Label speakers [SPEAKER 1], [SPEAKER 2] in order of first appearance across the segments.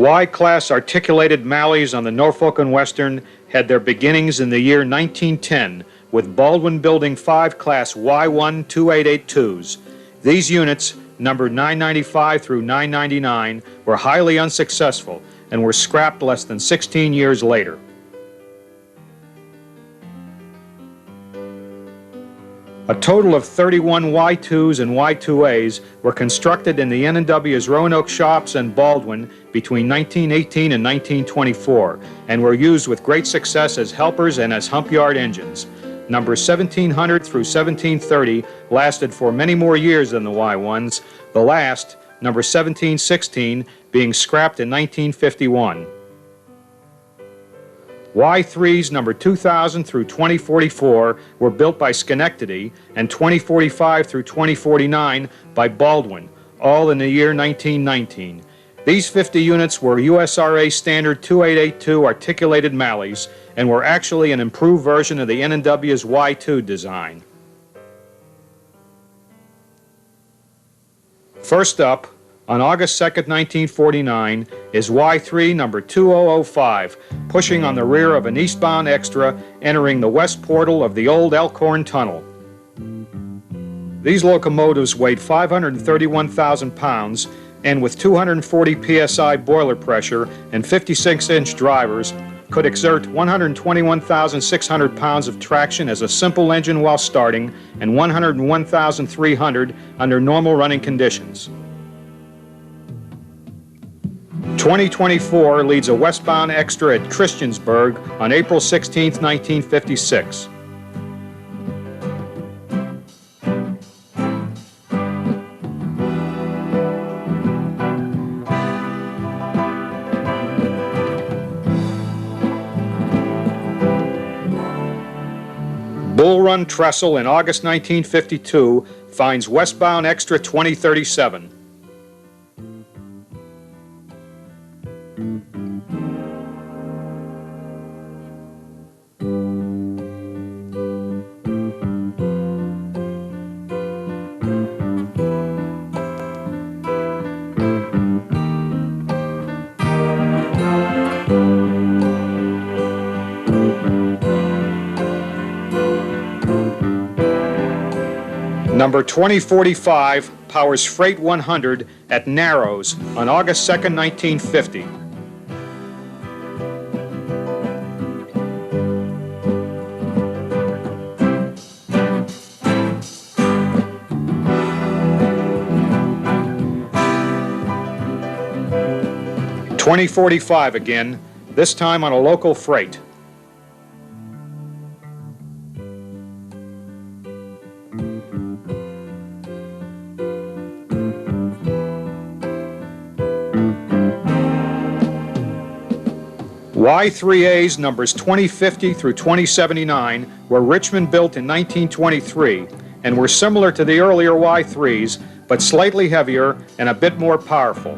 [SPEAKER 1] Y-class articulated Malleys on the Norfolk and Western had their beginnings in the year 1910 with Baldwin building 5 Class Y1 2882s. These units, numbered 995 through 999, were highly unsuccessful and were scrapped less than 16 years later. A total of 31 Y2s and Y2As were constructed in the N&W's Roanoke shops and Baldwin between 1918 and 1924 and were used with great success as helpers and as hump yard engines. Numbers 1700 through 1730 lasted for many more years than the Y1s, the last, number 1716, being scrapped in 1951. Y3s number 2000 through 2044 were built by Schenectady and 2045 through 2049 by Baldwin, all in the year 1919. These 50 units were USRA standard 2882 articulated Malleys and were actually an improved version of the N&W's Y2 design. First up, on August 2, 1949, is Y3 number 2005, pushing on the rear of an eastbound extra entering the west portal of the old Elkhorn Tunnel. These locomotives weighed 531,000 pounds and with 240 psi boiler pressure and 56-inch drivers could exert 121,600 pounds of traction as a simple engine while starting and 101,300 under normal running conditions. 2024 leads a westbound extra at Christiansburg on April 16, 1956. Bull Run Trestle in August 1952 finds westbound extra 2037. Number 2045 powers Freight 100 at Narrows on August 2, 1950. .2045 again, this time on a local freight. Y3As numbers 2050 through 2079 were Richmond built in 1923 and were similar to the earlier Y3s but slightly heavier and a bit more powerful.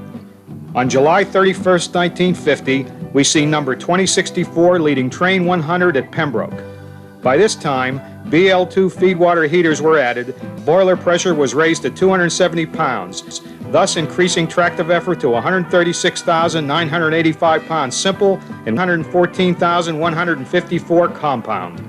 [SPEAKER 1] On July 31, 1950, we see number 2064 leading train 100 at Pembroke. By this time, BL2 feedwater heaters were added, boiler pressure was raised to 270 pounds, thus increasing tractive effort to 136,985 pounds simple and 114,154 compound.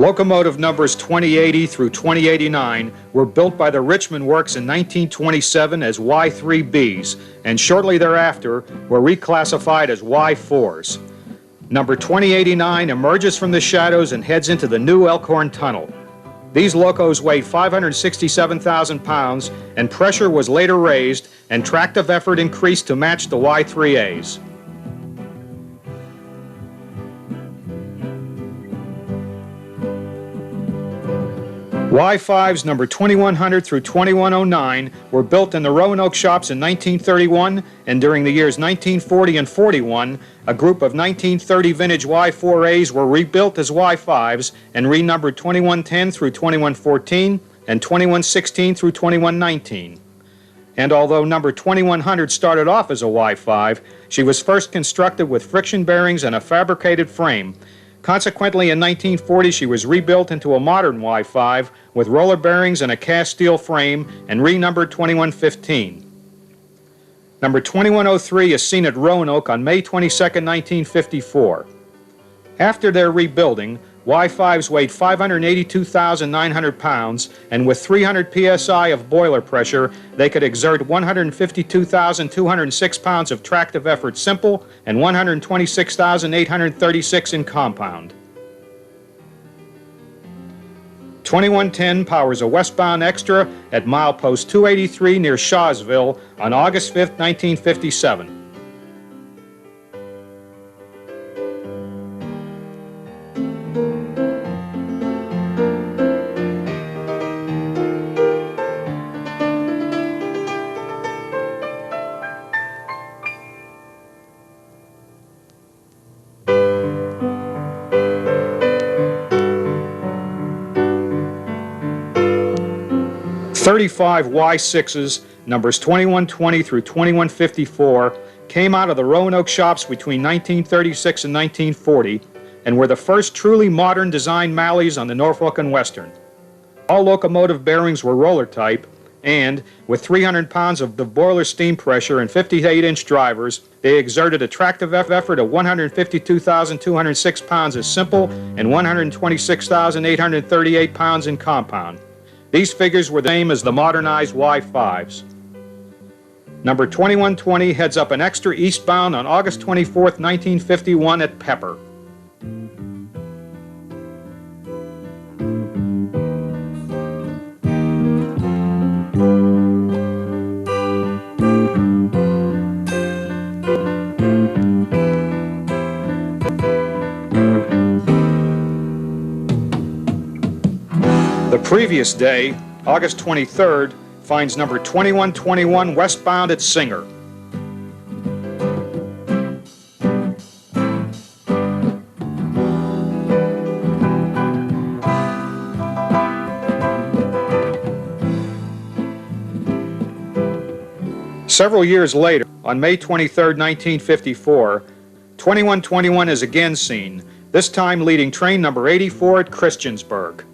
[SPEAKER 1] Locomotive numbers 2080 through 2089 were built by the Richmond Works in 1927 as Y3b's and shortly thereafter were reclassified as Y4s. Number 2089 emerges from the shadows and heads into the new Elkhorn Tunnel. These locos weighed 567,000 pounds and pressure was later raised and tractive effort increased to match the Y3As. Y5s number 2100 through 2109 were built in the Roanoke shops in 1931, and during the years 1940 and 41, a group of 1930 vintage Y4As were rebuilt as Y5s and renumbered 2110 through 2114 and 2116 through 2119. And although number 2100 started off as a Y5, she was first constructed with friction bearings and a fabricated frame. Consequently, in 1940, she was rebuilt into a modern Y5 with roller bearings and a cast steel frame and renumbered 2115. Number 2103 is seen at Roanoke on May 22, 1954. After their rebuilding, Y5s weighed 582,900 pounds, and with 300 psi of boiler pressure, they could exert 152,206 pounds of tractive effort simple and 126,836 in compound. 2110 powers a westbound extra at milepost 283 near Shawsville on August 5, 1957. 35 Y6s, numbers 2120 through 2154, came out of the Roanoke shops between 1936 and 1940 and were the first truly modern design Malleys on the Norfolk and Western. All locomotive bearings were roller type, and with 300 pounds of the boiler steam pressure and 58-inch drivers, they exerted a tractive effort of 152,206 pounds as simple and 126,838 pounds in compound. These figures were the same as the modernized Y5s. Number 2120 heads up an extra eastbound on August 24, 1951 at Pepper. The previous day, August 23rd, finds number 2121 westbound at Singer. Several years later, on May 23, 1954, 2121 is again seen, this time leading train number 84 at Christiansburg.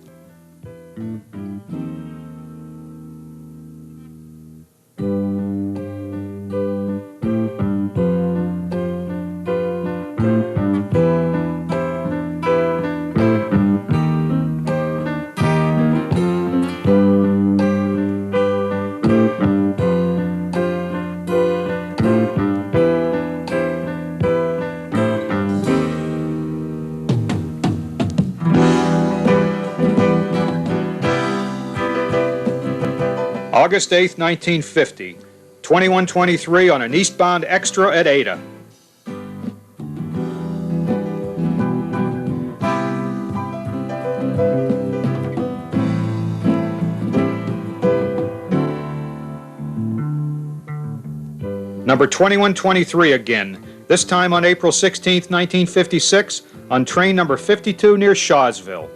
[SPEAKER 1] August 8, 1950, 2123 on an eastbound extra at Ada. Number 2123 again, this time on April 16, 1956, on train number 52 near Shawsville.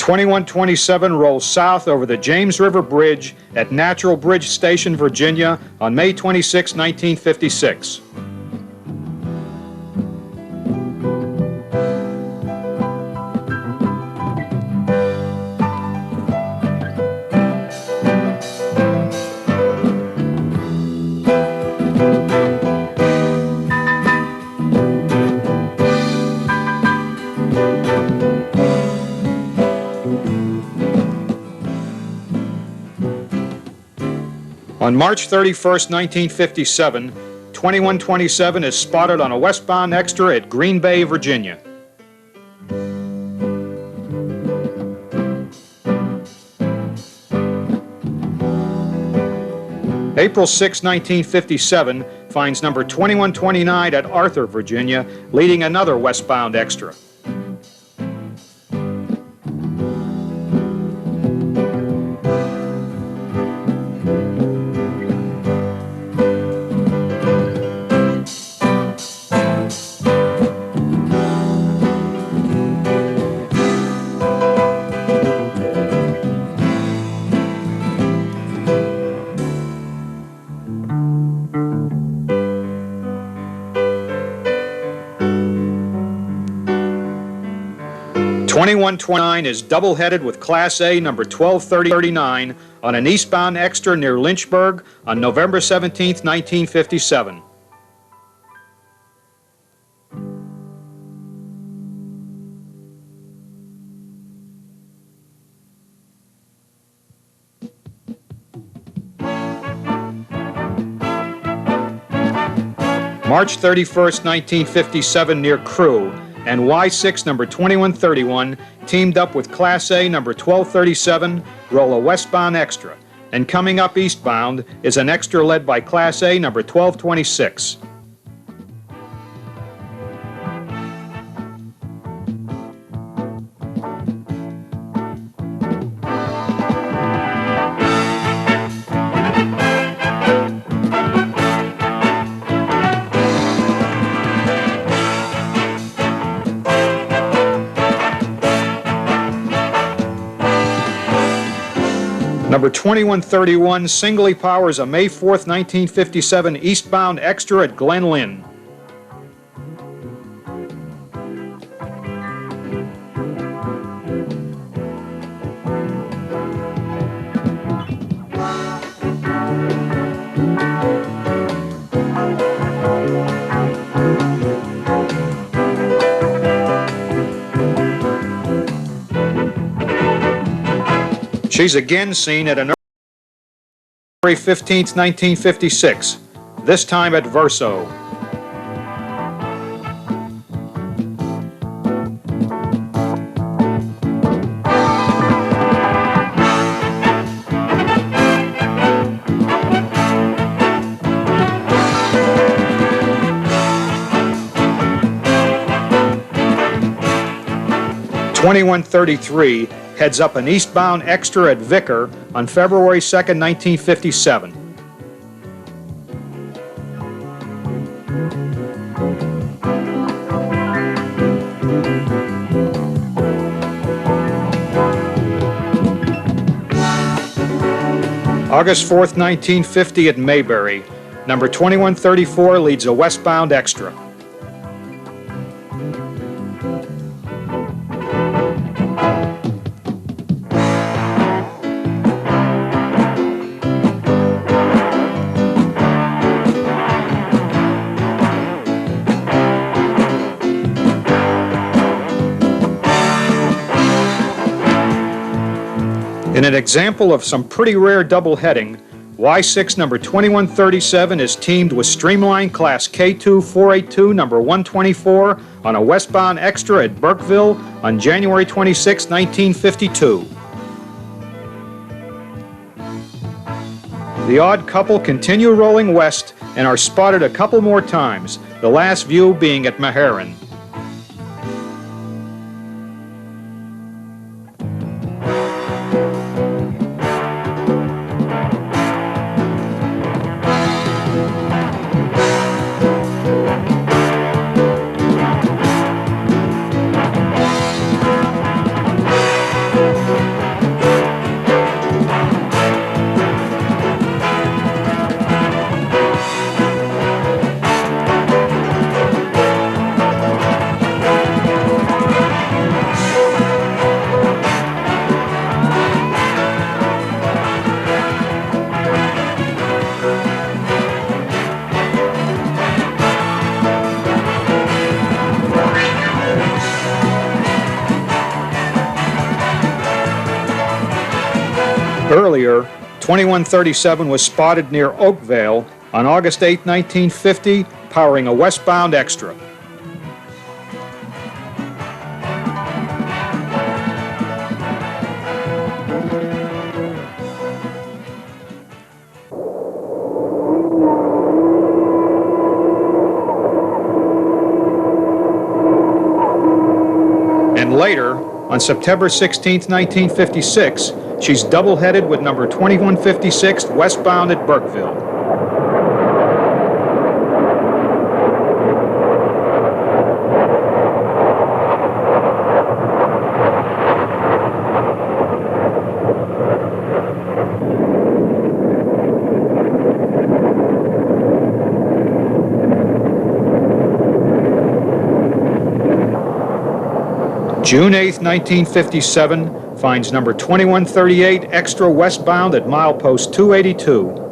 [SPEAKER 1] (2127) rolls south over the James River Bridge at Natural Bridge Station, Virginia on May 26, 1956. On March 31, 1957, 2127 is spotted on a westbound extra at Green Bay, Virginia. April 6, 1957 finds number 2129 at Arthur, Virginia, leading another westbound extra. 2129 is double-headed with Class A number 1239 on an eastbound extra near Lynchburg on November 17, 1957. March 31st, 1957 near Crewe, and Y6 number 2131 teamed up with Class A number 1237, roll a westbound extra. And coming up eastbound is an extra led by Class A number 1226. Number 2131 singly powers a May 4th, 1957 eastbound extra at Glen Lynn. She's again seen at an February 15, 1956, this time at Verso. (2133) heads up an eastbound extra at Vicar on February 2nd, 1957. August 4th, 1950 at Mayberry. Number 2134 leads a westbound extra. In an example of some pretty rare double heading, Y6 number 2137 is teamed with Streamline Class K2 482 number 124 on a westbound extra at Burkeville on January 26, 1952. The odd couple continue rolling west and are spotted a couple more times, the last view being at Meharan. Earlier, 2137 was spotted near Oakvale on August 8, 1950, powering a westbound extra. And later, on September 16, 1956, she's double-headed with number 2156 westbound at Burkeville. June 8, 1957, finds number 2138 extra westbound at milepost 282.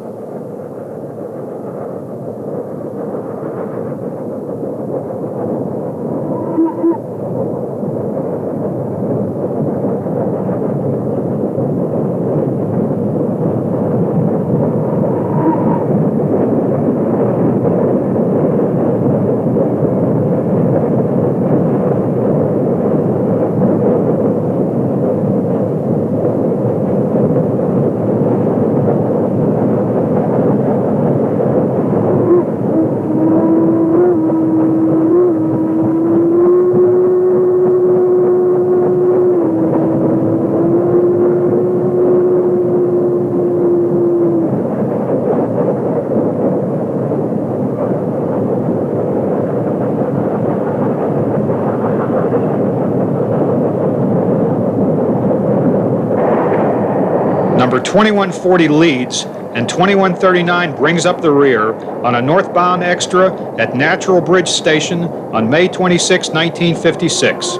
[SPEAKER 1] Number 2140 leads, and 2139 brings up the rear on a northbound extra at Natural Bridge Station on May 26, 1956.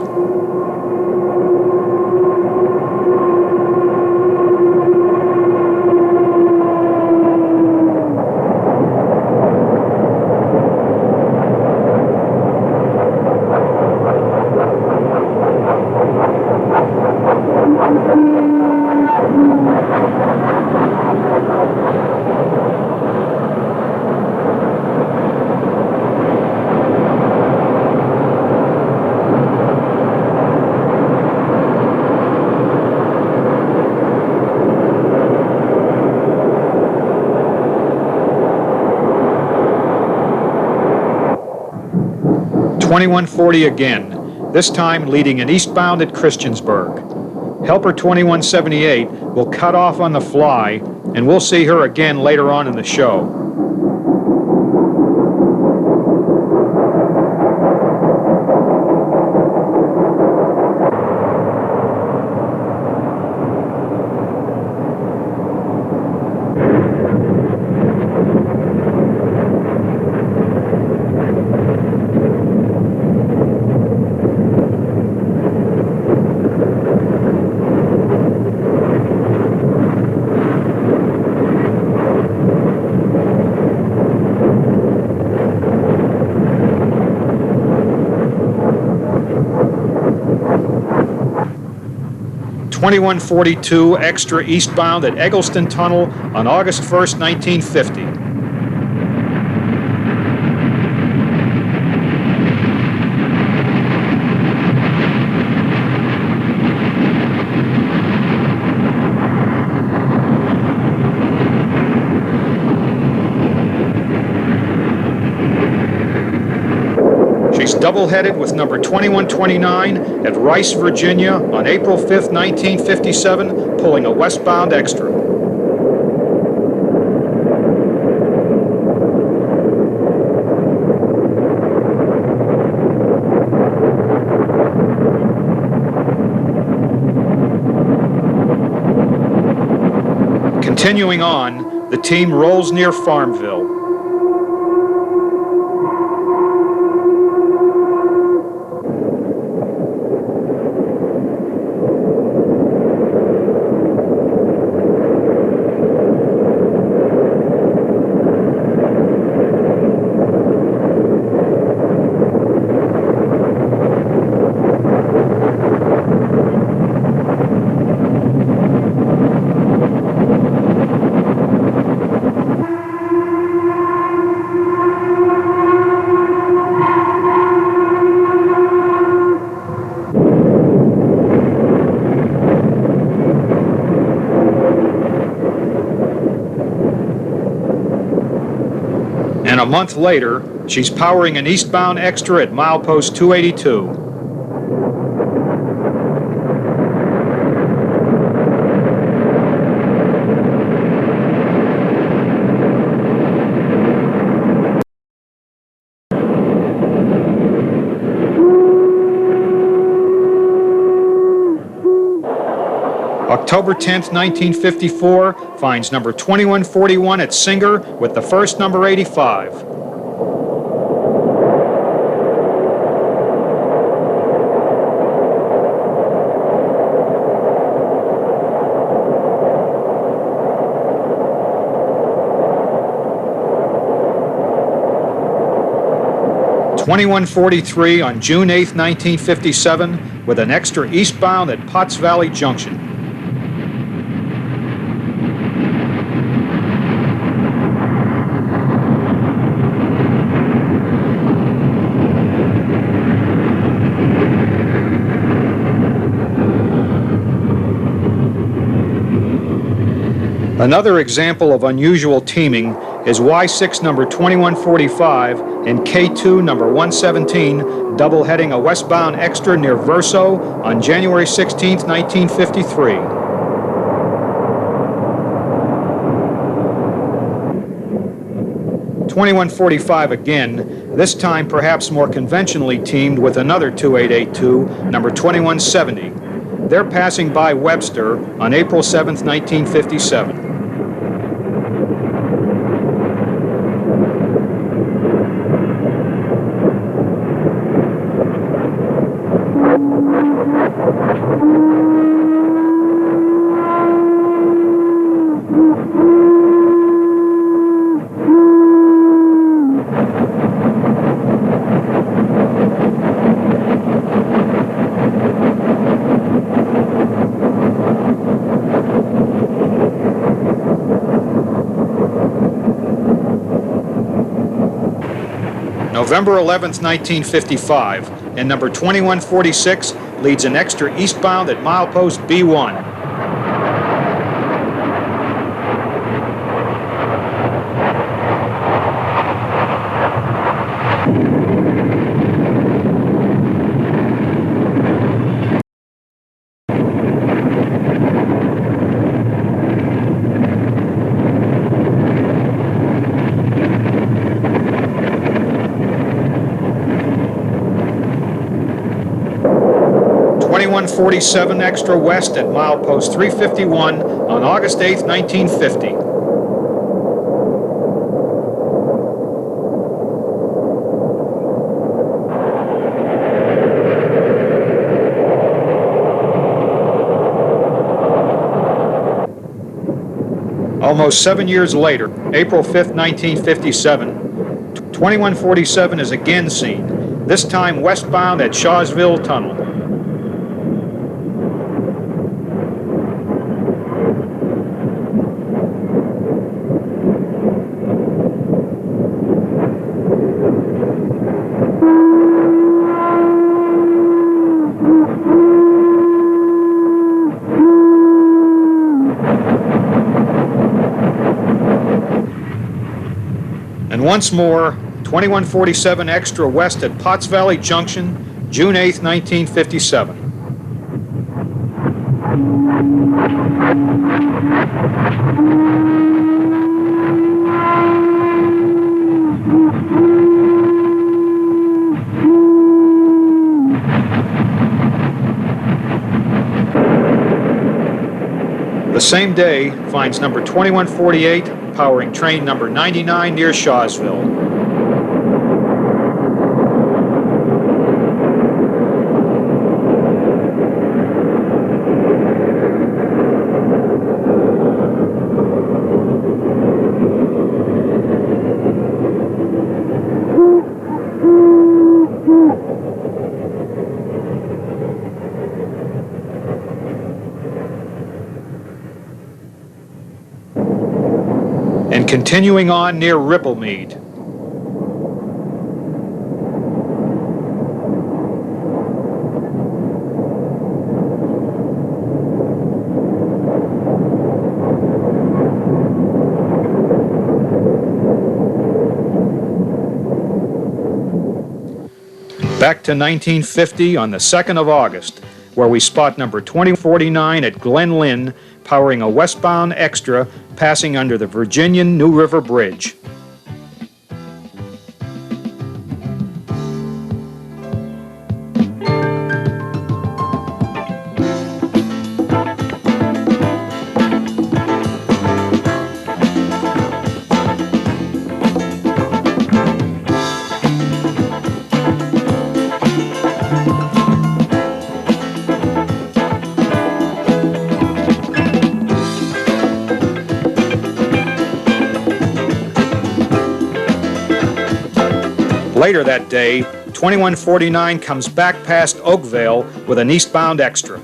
[SPEAKER 1] .2140 again, this time leading an eastbound at Christiansburg. Helper 2178 will cut off on the fly, and we'll see her again later on in the show. .2142 extra eastbound at Eggleston Tunnel on August 1st, 1950. She's double-headed with number 2129 at Rice, Virginia on April 5th, 1957, pulling a westbound extra. Continuing on, the team rolls near Farmville. And a month later, she's powering an eastbound extra at milepost 282. October 10th, 1954, finds number 2141 at Singer with the first number 85. 2143 on June 8, 1957, with an extra eastbound at Potts Valley Junction. Another example of unusual teaming is Y6 number 2145 and K2 number 117 double-heading a westbound extra near Verso on January 16, 1953. .2145 again, this time perhaps more conventionally teamed with another 2882, number 2170. They're passing by Webster on April 7, 1957. November 11, 1955, and number 2146 leads an extra eastbound at milepost B1. .47 extra west at milepost 351 on August 8, 1950. Almost 7 years later, April 5, 1957, 2147 is again seen, this time westbound at Shawsville Tunnel. And once more, 2147 extra west at Potts Valley Junction, June 8, 1957. The same day finds number 2148 powering train number 99 near Shawsville. And continuing on near Ripplemead. Back to 1950 on the 2nd of August, where we spot number 2049 at Glen Lynn powering a westbound extra passing under the Virginian New River Bridge. Later that day, 2149 comes back past Oakville with an eastbound extra.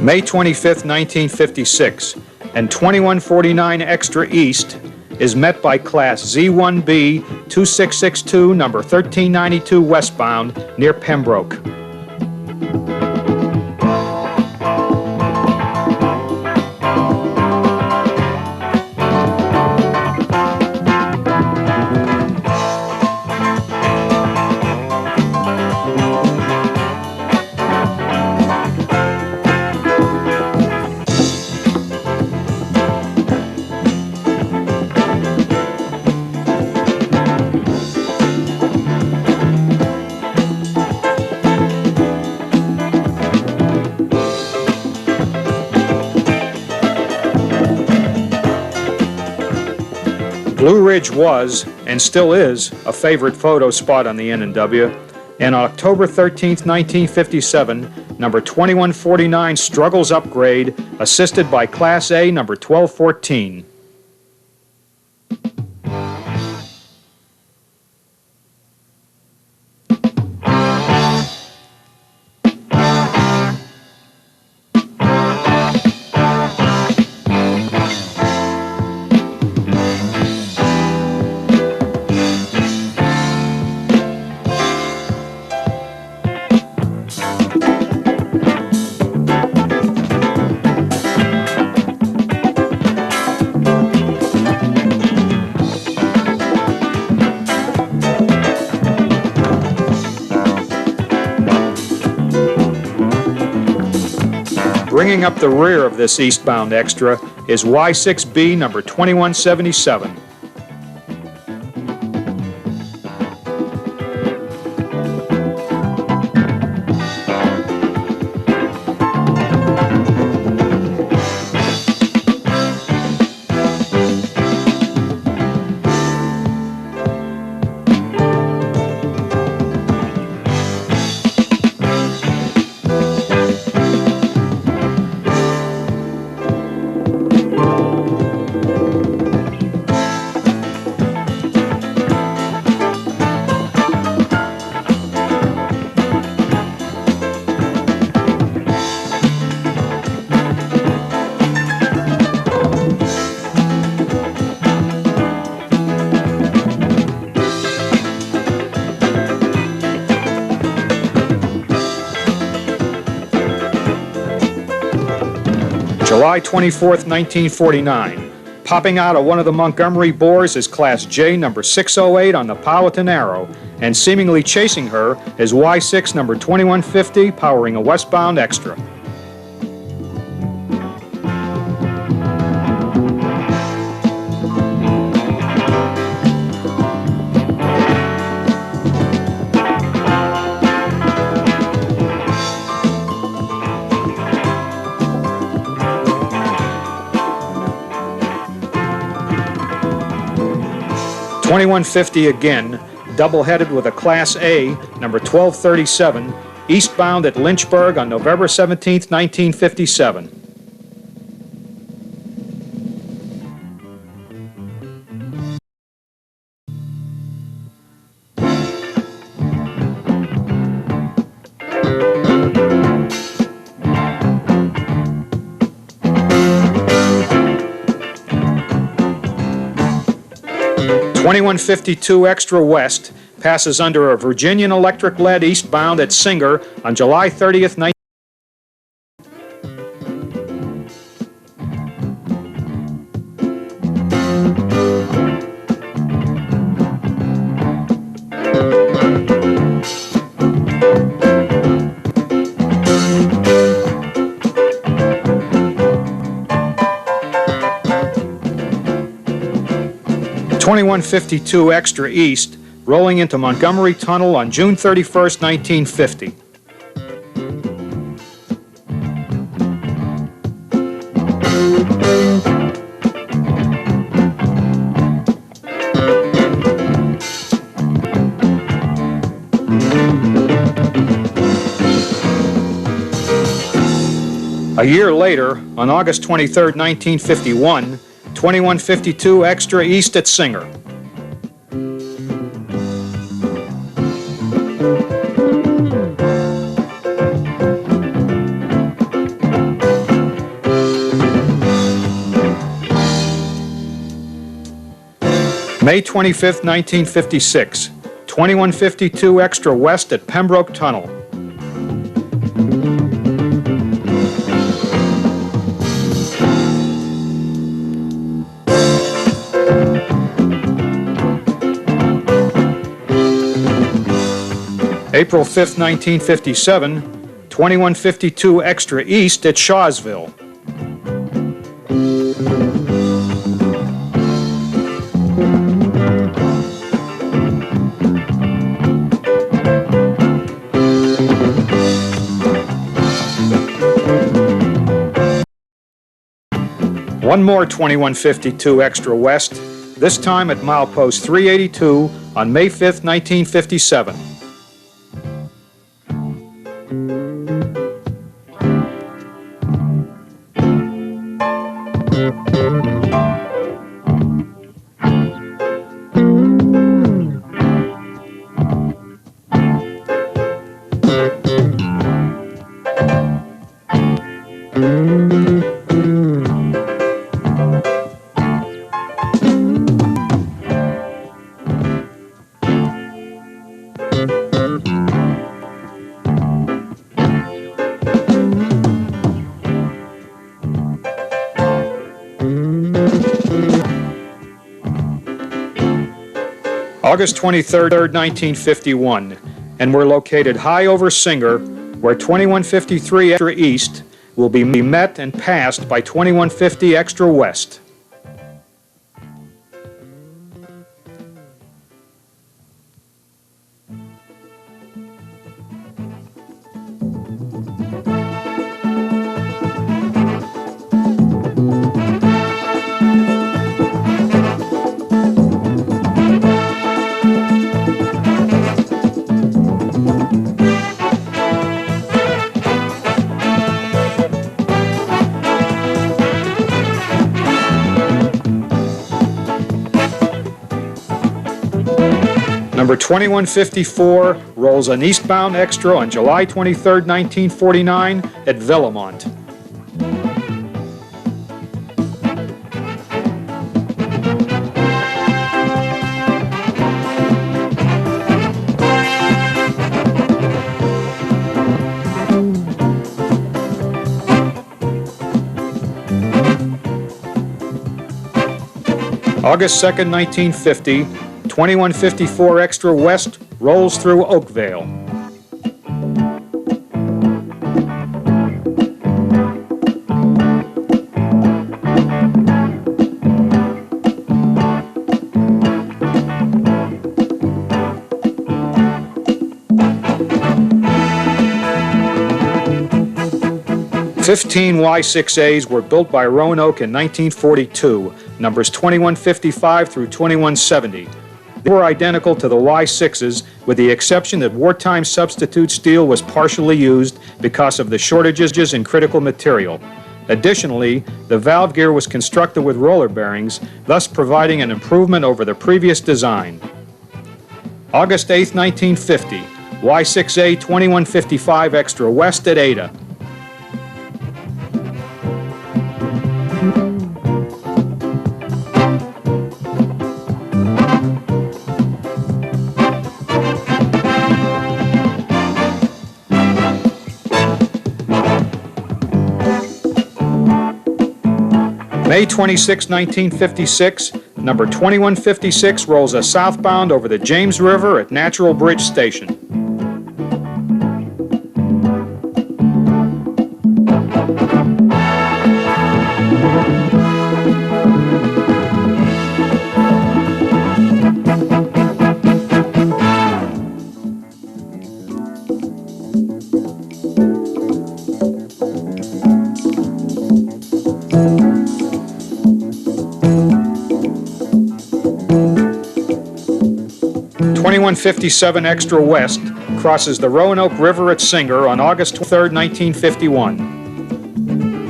[SPEAKER 1] May 25, 1956, and 2149 Extra East is met by Class Z1B 2662, number 1392 westbound near Pembroke. Blue Ridge was, and still is, a favorite photo spot on the N&W, and on October 13, 1957, number 2149 struggles upgrade, assisted by Class A number 1214. Bringing up the rear of this eastbound extra is Y6b number 2177. July 24, 1949. Popping out of one of the Montgomery bores is Class J number 608 on the Powhatan Arrow, and seemingly chasing her is Y6 number 2150 powering a westbound extra. .2150 again, double-headed with a Class A, number 1237, eastbound at Lynchburg on November 17, 1957. .2152 Extra West passes under a Virginian electric lead eastbound at Singer on July 30th, 19... .2152 Extra East, rolling into Montgomery Tunnel on June 31st, 1950. A year later, on August 23, 1951, 2152 Extra east at Singer. May 25, 1956, 2152 Extra west at Pembroke Tunnel. April 5, 1957, 2152 Extra east at Shawsville. One more 2152 Extra west, this time at milepost 382 on May 5, 1957. August 23, 1951, and we're located high over Singer, where 2153 Extra East will be met and passed by 2150 Extra West. Number 2154 rolls an eastbound Extra on July 23, 1949 at Villamont. August 2, 1950, 2154 Extra West rolls through Oakvale. Fifteen Y6As were built by Roanoke in 1942, numbers 2155 through 2170. They were identical to the Y6s, with the exception that wartime substitute steel was partially used because of the shortages in critical material. Additionally, the valve gear was constructed with roller bearings, thus providing an improvement over the previous design. August 8, 1950, Y6A 2155 Extra West at Ada. May 26, 1956, number 2156 rolls a southbound over the James River at Natural Bridge Station. .2157 Extra West crosses the Roanoke River at Singer on August 3, 1951.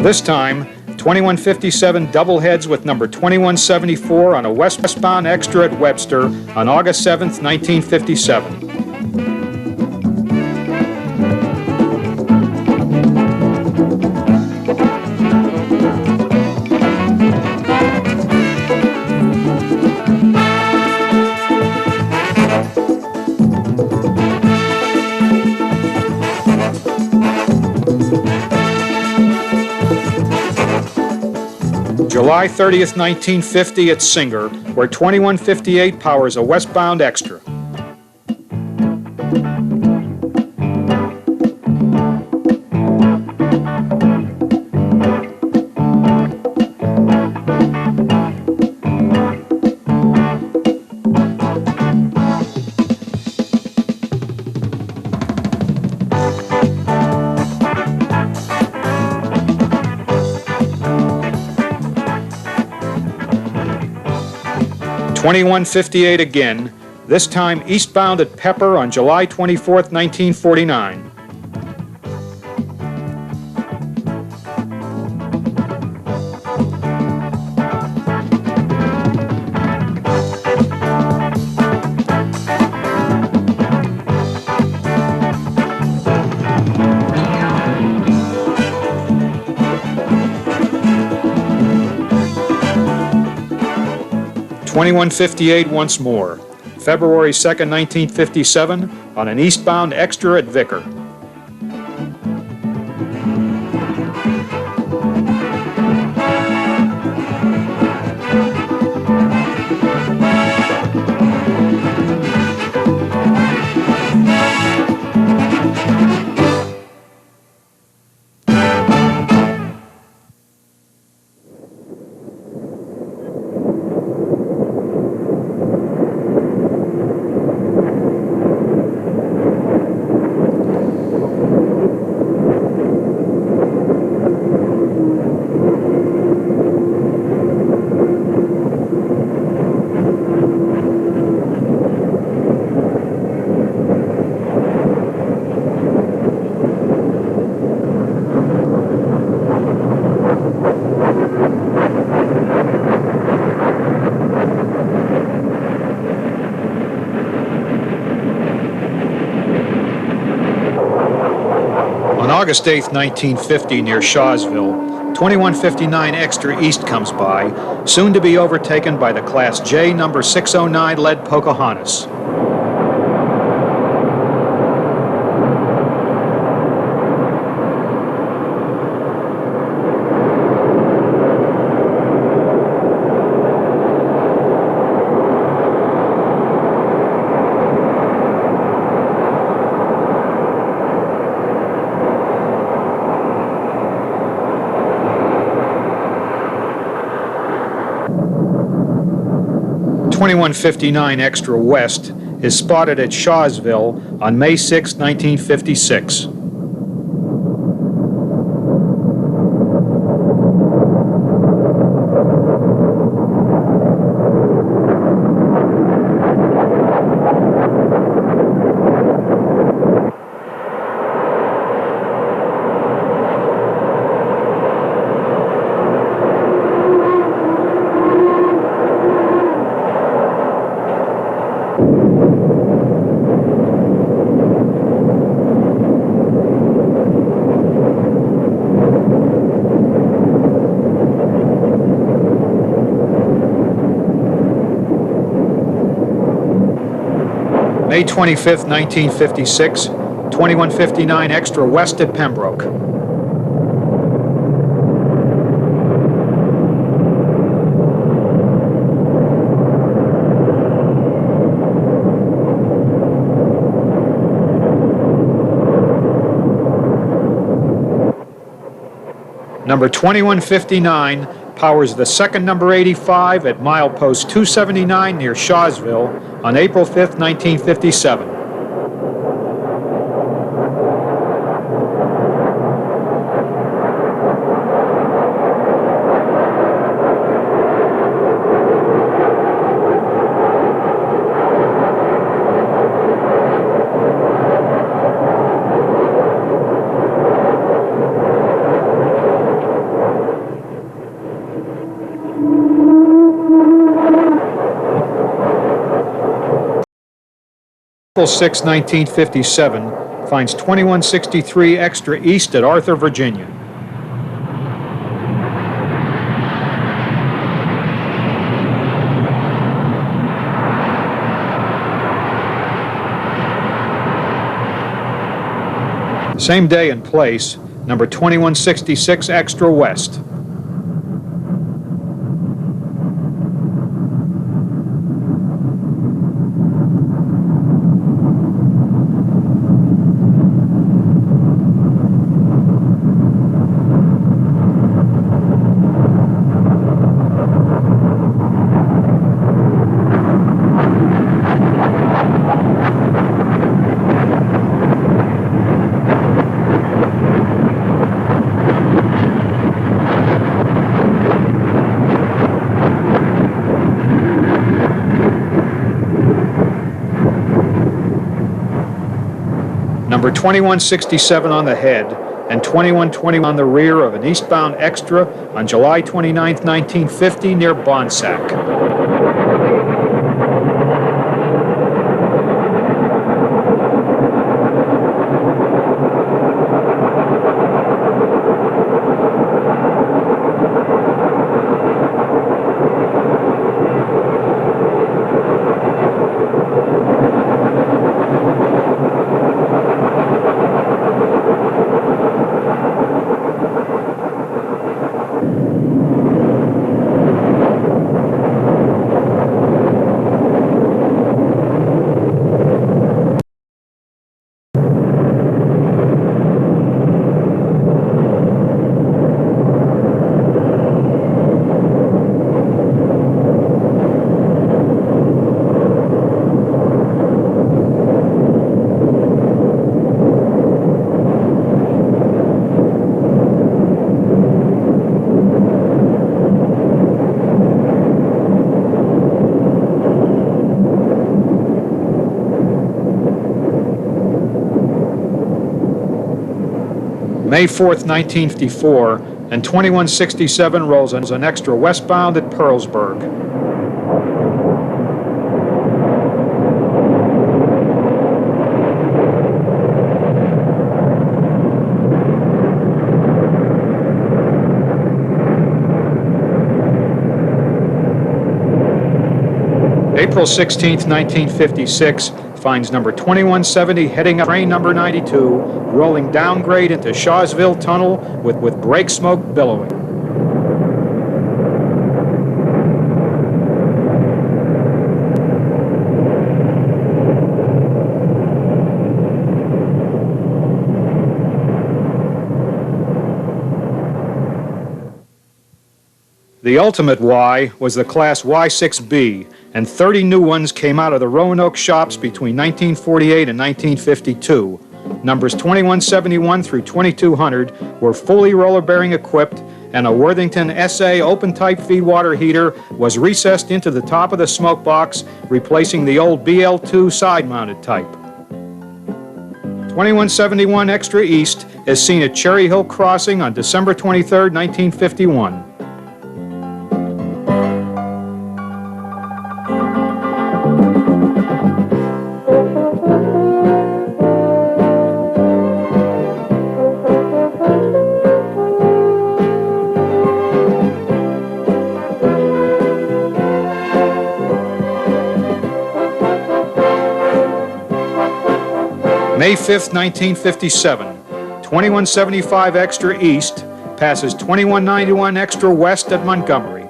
[SPEAKER 1] This time, 2157 doubleheads with number 2174 on a westbound extra at Webster on August 7th, 1957. July 30th, 1950 at Singer, where 2158 powers a westbound extra. .2158 again, this time eastbound at Pepper on July 24th, 1949. .2158 once more, February 2nd, 1957, on an eastbound extra at Vicar. On August 8, 1950, near Shawsville, 2159 Extra East comes by, soon to be overtaken by the Class J number 609 lead Pocahontas. .2159 Extra West is spotted at Shawsville on May 6, 1956. May 25, 1956, 2159 Extra West at Pembroke. Number 2159 powers the second number 85 at milepost 279 near Shawsville on April 5, 1957. April 6, 1957, finds 2163 extra east at Arthur, Virginia. Same day and place, number 2166 extra west. Number 2167 on the head and 2120 on the rear of an eastbound extra on July 29, 1950 near Bonsack. May 4th, 1954, and 2167 rolls an extra westbound at Pearlsburg. April 16th, 1956, finds number 2170 heading up train number 92, rolling downgrade into Shawsville Tunnel with brake smoke billowing. The ultimate Y was the class Y3b, and 30 new ones came out of the Roanoke shops between 1948 and 1952. Numbers 2171 through 2200 were fully roller-bearing equipped, and a Worthington SA open-type feedwater heater was recessed into the top of the smoke box, replacing the old BL2 side-mounted type. 2171 Extra East is seen at Cherry Hill Crossing on December 23, 1951. May 5th, 1957, 2175 Extra East passes 2191 Extra West at Montgomery.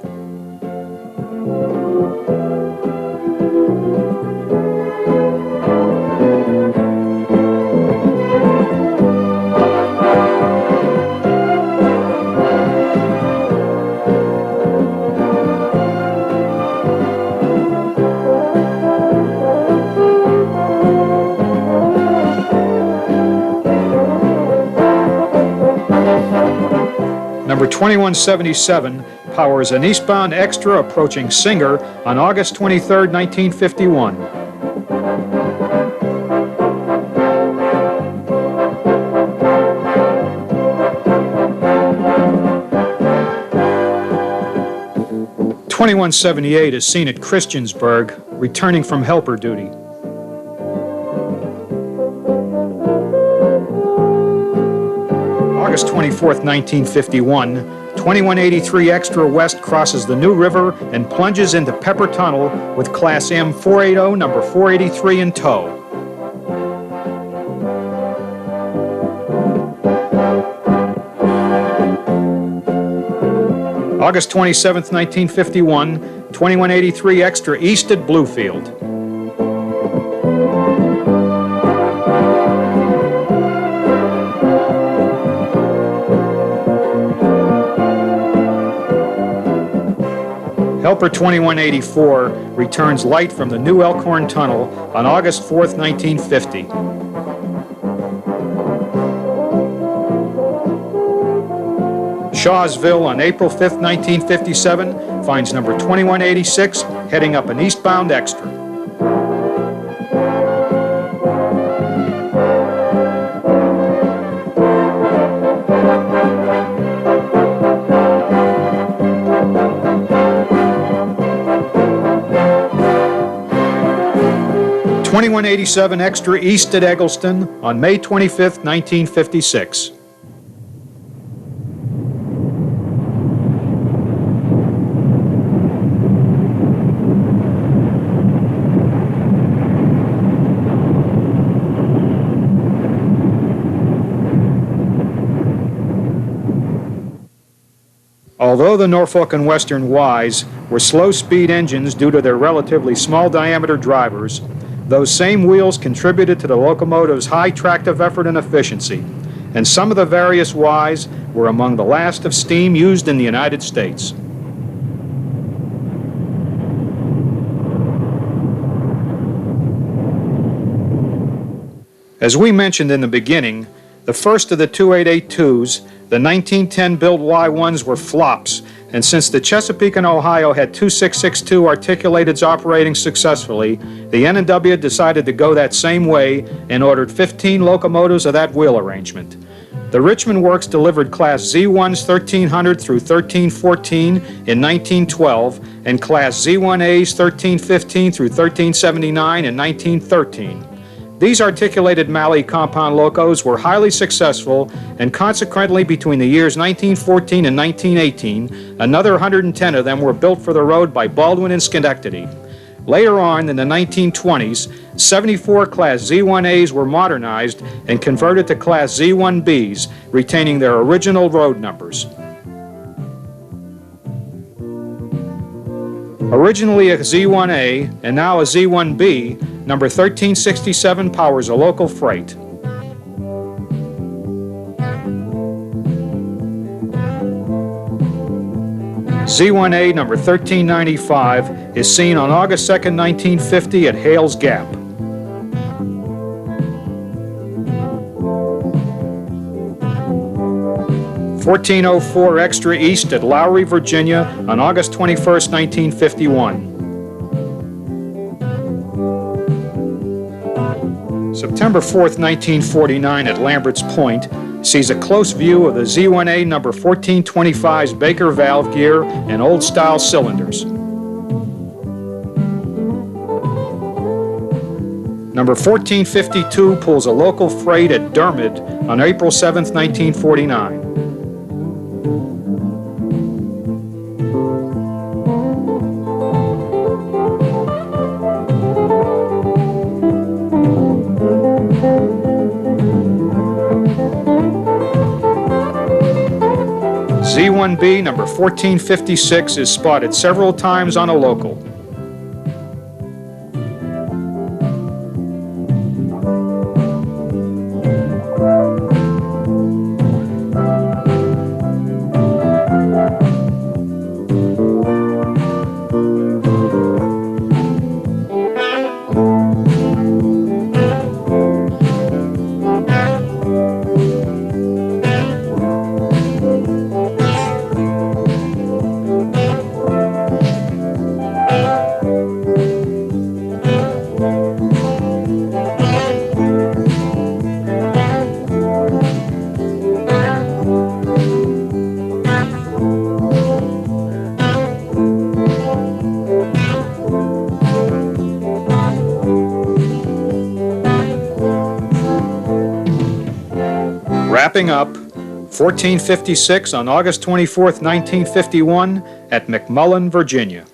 [SPEAKER 1] Number 2177 powers an eastbound extra approaching Singer on August 23, 1951. .2178 is seen at Christiansburg, returning from helper duty. August 24, 1951, 2183 Extra West crosses the New River and plunges into Pepper Tunnel with Class M 480 number 483 in tow. August 27, 1951, 2183 Extra East at Bluefield. Helper 2184 returns light from the New Elkhorn Tunnel on August 4, 1950. Shawsville on April 5, 1957 finds number 2186 heading up an eastbound extra. .2187 Extra East at Eggleston on May 25, 1956. Although the Norfolk and Western Ys were slow-speed engines due to their relatively small diameter drivers, those same wheels contributed to the locomotive's high tractive effort and efficiency, and some of the various Ys were among the last of steam used in the United States. As we mentioned in the beginning, the first of the 2882s, the 1910 built Y1s, were flops, and since the Chesapeake and Ohio had 2662 articulateds operating successfully, the N&W decided to go that same way and ordered 15 locomotives of that wheel arrangement. The Richmond Works delivered Class Z1s 1300 through 1314 in 1912 and Class Z1As 1315 through 1379 in 1913. These articulated Malley compound locos were highly successful, and consequently between the years 1914 and 1918, another 110 of them were built for the road by Baldwin and Schenectady. Later on, in the 1920s, 74 Class Z1As were modernized and converted to Class Z1Bs, retaining their original road numbers. Originally a Z1A and now a Z1B, number 1367 powers a local freight. Z1A number 1395 is seen on August 2, 1950 at Hales Gap. .1404 Extra East at Lowry, Virginia on August 21, 1951. September 4, 1949 at Lambert's Point sees a close view of the Z1A number 1425's Baker valve gear and old-style cylinders. Number 1452 pulls a local freight at Dermot on April 7, 1949. Z1B number 1456 is spotted several times on a local. Wrapping up, 1456 on August 24, 1951, at McMullen, Virginia.